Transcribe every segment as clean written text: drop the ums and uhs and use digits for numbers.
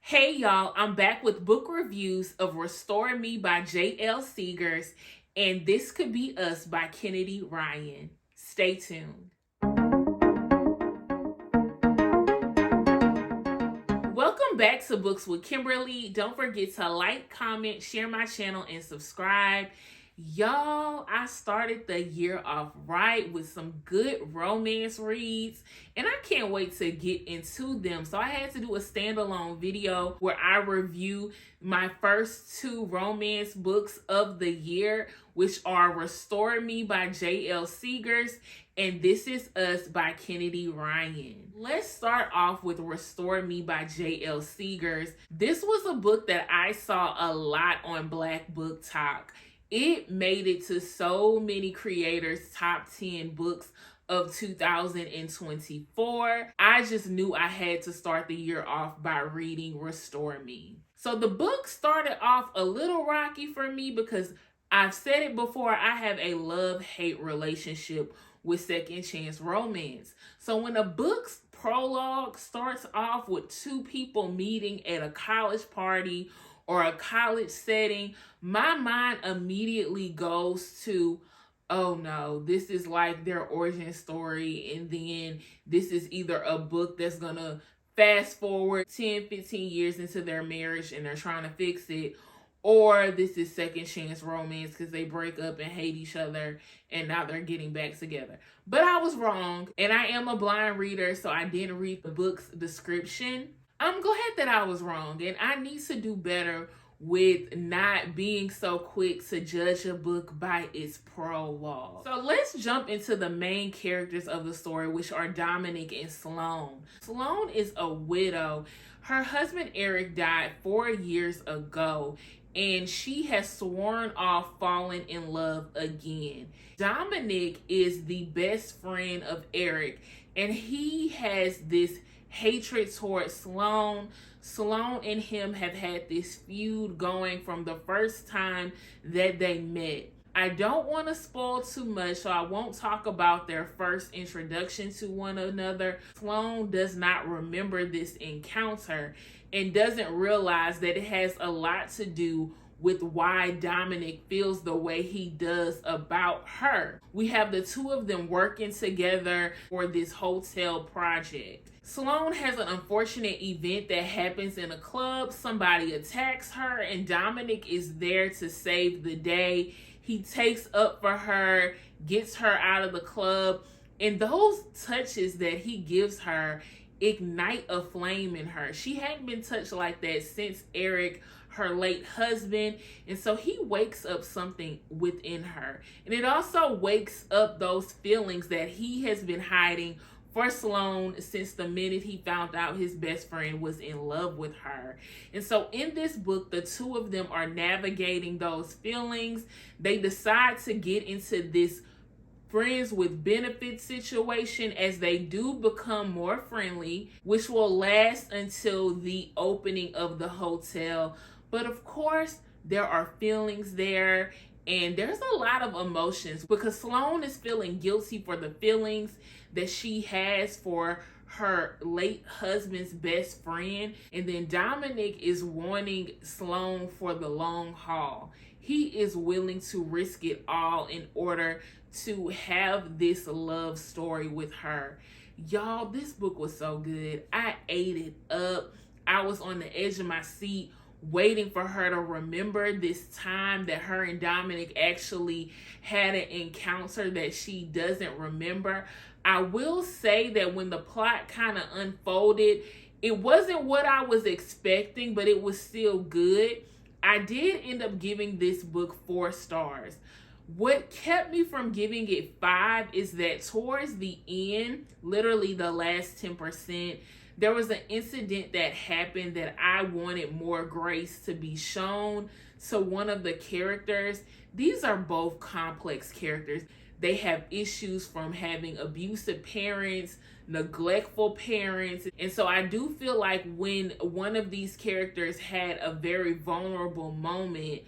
Hey y'all, I'm back with book reviews of Restore Me by J.L. Seegers and This Could Be Us by Kennedy Ryan. Stay tuned. Welcome back to Books with Kimberly. Don't forget to like, comment, share my channel, and subscribe. Y'all, I started the year off right with some good romance reads, and I can't wait to get into them. So I had to do a standalone video where I review my first two romance books of the year, which are Restore Me by J.L. Seegers and This Is Us by Kennedy Ryan. Let's start off with Restore Me by J.L. Seegers. This was a book that I saw a lot on Black Book Talk. It made it to so many creators' top 10 books of 2024. I just knew I had to start the year off by reading Restore Me. So the book started off a little rocky for me because I've said it before, I have a love-hate relationship with second chance romance. So when a book's prologue starts off with two people meeting at a college party or a college setting, my mind immediately goes to, oh no, this is like their origin story, and then this is either a book that's gonna fast forward 10, 15 years into their marriage and they're trying to fix it, or this is second chance romance because they break up and hate each other and now they're getting back together. But I was wrong, and I am a blind reader, so I didn't read the book's description. I'm glad that I was wrong, and I need to do better with not being so quick to judge a book by its prologue. So let's jump into the main characters of the story, which are Dominic and Sloane. Sloane is a widow. Her husband Eric died 4 years ago, and she has sworn off falling in love again. Dominic is the best friend of Eric, and he has this hatred towards Sloane. Sloane and him have had this feud going from the first time that they met. I don't want to spoil too much, so I won't talk about their first introduction to one another. Sloane does not remember this encounter and doesn't realize that it has a lot to do with why Dominic feels the way he does about her. We have the two of them working together for this hotel project. Sloane has an unfortunate event that happens in a club. Somebody attacks her, and Dominic is there to save the day. He takes up for her, gets her out of the club, and those touches that he gives her ignite a flame in her. She hadn't been touched like that since Eric, her late husband, and so he wakes up something within her. And it also wakes up those feelings that he has been hiding for Sloane since the minute he found out his best friend was in love with her. And so in this book, the two of them are navigating those feelings. They decide to get into this friends with benefits situation as they do become more friendly, which will last until the opening of the hotel. But of course, there are feelings there, and there's a lot of emotions because Sloane is feeling guilty for the feelings that she has for her late husband's best friend. And then Dominic is wanting Sloane for the long haul. He is willing to risk it all in order to have this love story with her. Y'all, this book was so good. I ate it up. I was on the edge of my seat waiting for her to remember this time that her and Dominic actually had an encounter that she doesn't remember. I will say that when the plot kind of unfolded, it wasn't what I was expecting, but it was still good. I did end up giving this book 4 stars. What kept me from giving it 5 is that towards the end, literally the last 10%, there was an incident that happened that I wanted more grace to be shown to one of the characters. These are both complex characters. They have issues from having abusive parents, neglectful parents. And so I do feel like when one of these characters had a very vulnerable moment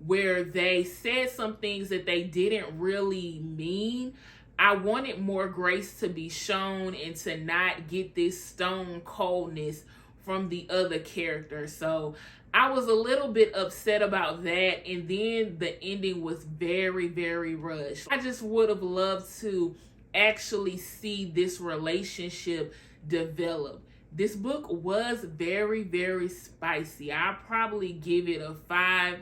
where they said some things that they didn't really mean, I wanted more grace to be shown and to not get this stone coldness from the other character. So I was a little bit upset about that. And then the ending was very, very rushed. I just would have loved to actually see this relationship develop. This book was very, very spicy. I'll probably give it a 5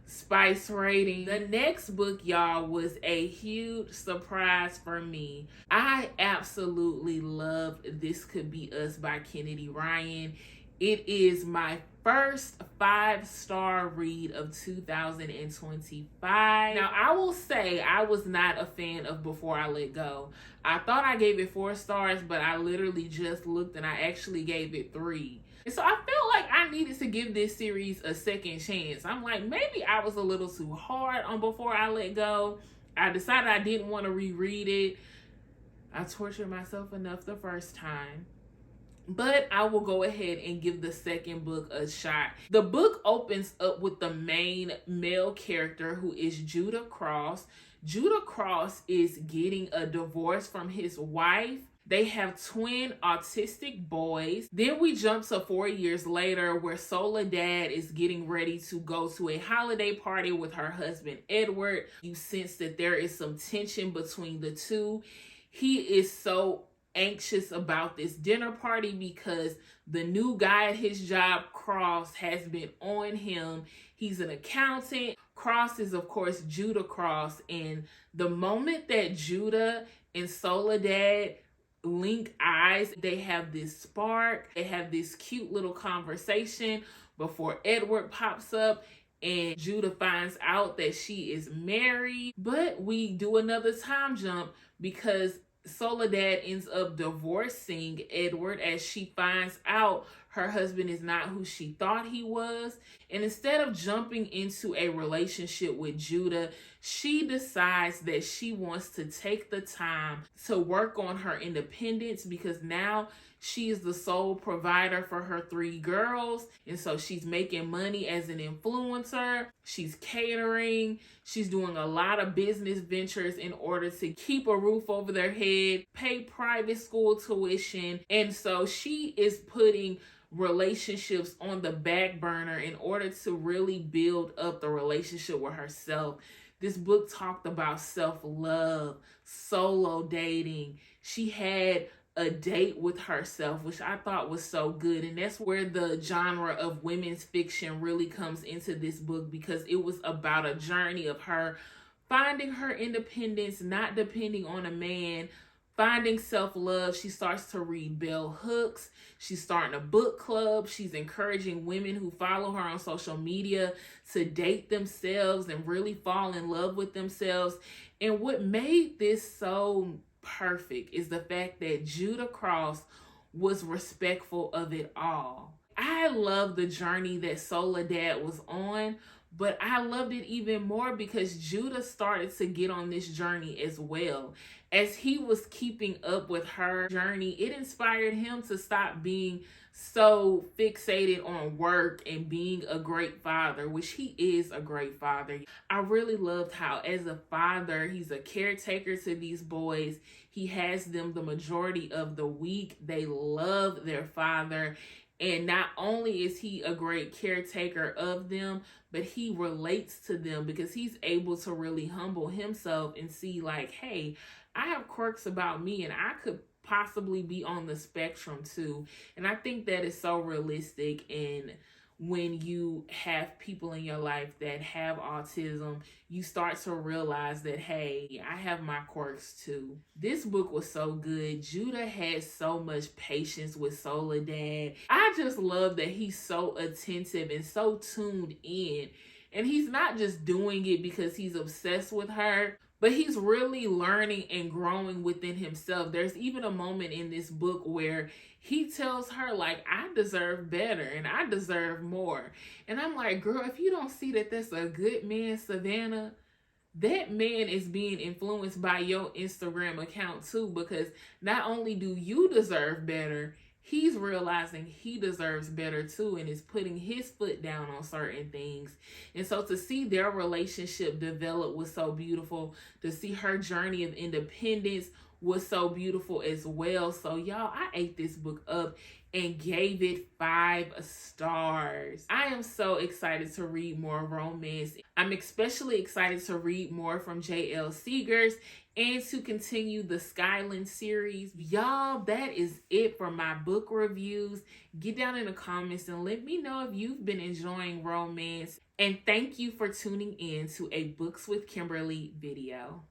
spice rating. The next book, y'all, was a huge surprise for me. I absolutely love This Could Be Us by Kennedy Ryan. It is my first 5-star read of 2025. Now, I will say I was not a fan of Before I Let Go. I thought I gave it 4 stars, but I literally just looked and I actually gave it 3. And so I felt like I needed to give this series a second chance. I'm like, maybe I was a little too hard on Before I Let Go. I decided I didn't want to reread it. I tortured myself enough the first time. But I will go ahead and give the second book a shot. The book opens up with the main male character, who is Judah Cross. Judah Cross is getting a divorce from his wife. They have twin autistic boys. Then we jump to 4 years later, where Soledad is getting ready to go to a holiday party with her husband, Edward. You sense that there is some tension between the two. He is so anxious about this dinner party because the new guy at his job, Cross, has been on him. He's an accountant. Cross is, of course, Judah Cross. And the moment that Judah and Soledad link eyes, they have this spark. They have this cute little conversation before Edward pops up and Judah finds out that she is married. But we do another time jump because Soledad ends up divorcing Edward as she finds out her husband is not who she thought he was. And instead of jumping into a relationship with Judah, she decides that she wants to take the time to work on her independence, because now she is the sole provider for her 3 girls. And so she's making money as an influencer. She's catering. She's doing a lot of business ventures in order to keep a roof over their head, pay private school tuition. And so she is putting relationships on the back burner in order to really build up the relationship with herself. This book talked about self-love, solo dating. She had a date with herself, which I thought was so good. And that's where the genre of women's fiction really comes into this book, because it was about a journey of her finding her independence, not depending on a man, finding self-love. She starts to read bell hooks. She's starting a book club. She's encouraging women who follow her on social media to date themselves and really fall in love with themselves. And what made this so perfect is the fact that Judah Cross was respectful of it all. I love the journey that Soledad was on, but I loved it even more because Judah started to get on this journey as well. As he was keeping up with her journey, it inspired him to stop being so fixated on work and being a great father, which he is a great father. I really loved how, as a father, he's a caretaker to these boys. He has them the majority of the week. They love their father. And not only is he a great caretaker of them, but he relates to them because he's able to really humble himself and see like, hey, I have quirks about me and I could possibly be on the spectrum too. And I think that is so realistic. And when you have people in your life that have autism, you start to realize that, hey, I have my quirks too. This book was so good. Judah had so much patience with Soledad. I just love that he's so attentive and so tuned in. And he's not just doing it because he's obsessed with her, but he's really learning and growing within himself. There's even a moment in this book where he tells her, like, I deserve better and I deserve more. And I'm like, girl, if you don't see that that's a good man, Savannah, that man is being influenced by your Instagram account too, because not only do you deserve better, he's realizing he deserves better too and is putting his foot down on certain things. And so to see their relationship develop was so beautiful. To see her journey of independence was so beautiful as well. So y'all, I ate this book up. and gave it 5 stars. I am so excited to read more romance. I'm especially excited to read more from J.L. Seegers and to continue the Skyland series. Y'all, that is it for my book reviews. Get down in the comments and let me know if you've been enjoying romance. And thank you for tuning in to a Books with Kimberly video.